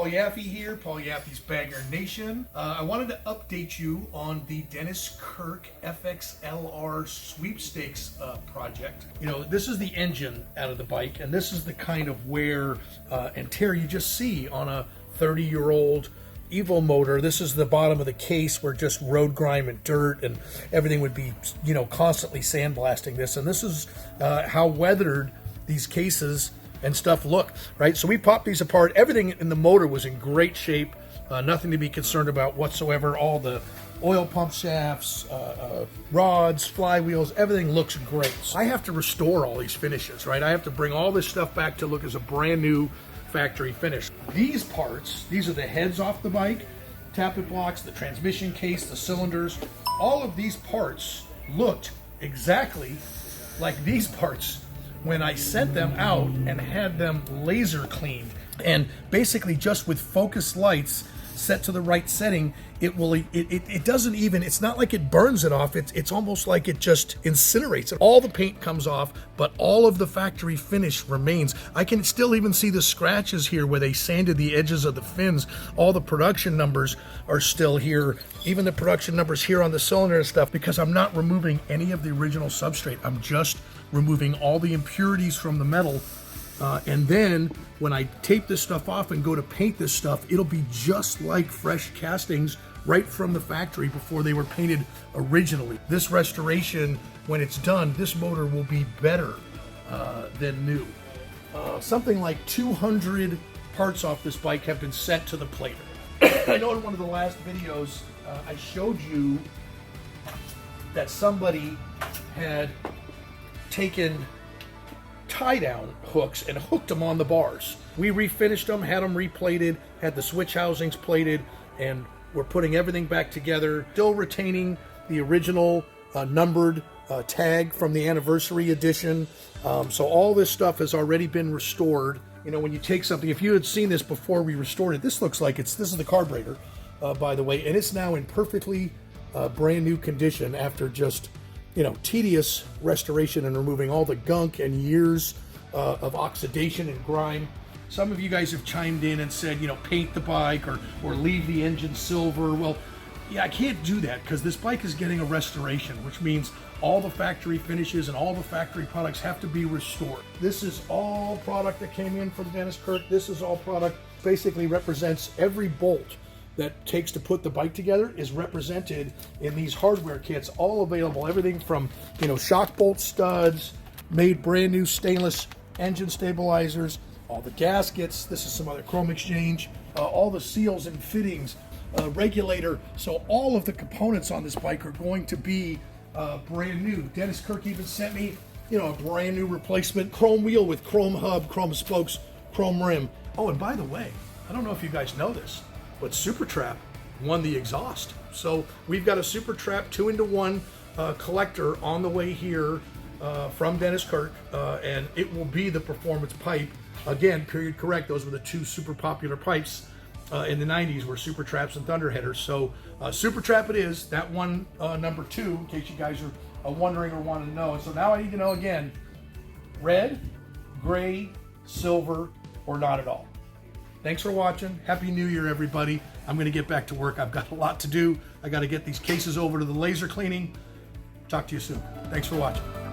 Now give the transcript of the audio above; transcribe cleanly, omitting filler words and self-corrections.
Paul Yaffe here, Paul Yaffe's Bagger Nation. I wanted to update you on the Dennis Kirk FXR sweepstakes project. You know, this is the engine out of the bike, and this is the kind of wear and tear you just see on a 30-year-old Evo motor. This is the bottom of the case where just road grime and dirt and everything would be, you know, constantly sandblasting this. And this is how weathered these cases and stuff look, right? So we popped these apart. Everything in the motor was in great shape, nothing to be concerned about whatsoever. All the oil pump shafts, rods, flywheels, everything looks great. I have to restore all these finishes, right? I have to bring all this stuff back to look as a brand new factory finish. These parts, these are the heads off the bike, tappet blocks, the transmission case, the cylinders. All of these parts looked exactly like these parts when I sent them out and had them laser cleaned. And basically just with focus lights set to the right setting, it doesn't even, it's not like it burns it off, it's almost like it just incinerates it. All the paint comes off, but all of the factory finish remains. I can still even see the scratches here where they sanded the edges of the fins. All the production numbers are still here, even the production numbers here on the cylinder and stuff, because I'm not removing any of the original substrate. I'm just removing all the impurities from the metal. And then when I tape this stuff off and go to paint this stuff, it'll be just like fresh castings right from the factory before they were painted originally. This restoration, when it's done, this motor will be better than new. Something like 200 parts off this bike have been sent to the plater. I know in one of the last videos I showed you that somebody had taken tie-down hooks and hooked them on the bars. We refinished them, had them replated, had the switch housings plated, and we're putting everything back together, still retaining the original numbered tag from the anniversary edition. So all this stuff has already been restored. You know, when you take something, if you had seen this before we restored it, this looks like this is the carburetor, by the way, and it's now in perfectly brand new condition after just, you know, tedious restoration and removing all the gunk and years of oxidation and grime. Some of you guys have chimed in and said, you know, paint the bike or leave the engine silver. Well, yeah, I can't do that because this bike is getting a restoration, which means all the factory finishes and all the factory products have to be restored. This is all product that came in from Dennis Kirk. This is all product, basically represents every bolt that takes to put the bike together is represented in these hardware kits, all available. Everything from, you know, shock bolt studs, made brand new stainless engine stabilizers, all the gaskets. This is some other chrome exchange, all the seals and fittings, regulator. So all of the components on this bike are going to be brand new. Dennis Kirk even sent me, you know, a brand new replacement chrome wheel with chrome hub, chrome spokes, chrome rim. Oh, and by the way, I don't know if you guys know this, but Super Trap won the exhaust. So we've got a Super Trap 2-in-1 collector on the way here from Dennis Kirk, and it will be the performance pipe. Again, period correct, those were the two super popular pipes in the 90s, were Super Traps and Thunderheaders. So Super Trap it is, that one number 2, in case you guys are wondering or want to know. And so now I need to know again, red, gray, silver, or not at all. Thanks for watching. Happy New Year, everybody. I'm going to get back to work. I've got a lot to do. I got to get these cases over to the laser cleaning. Talk to you soon. Thanks for watching.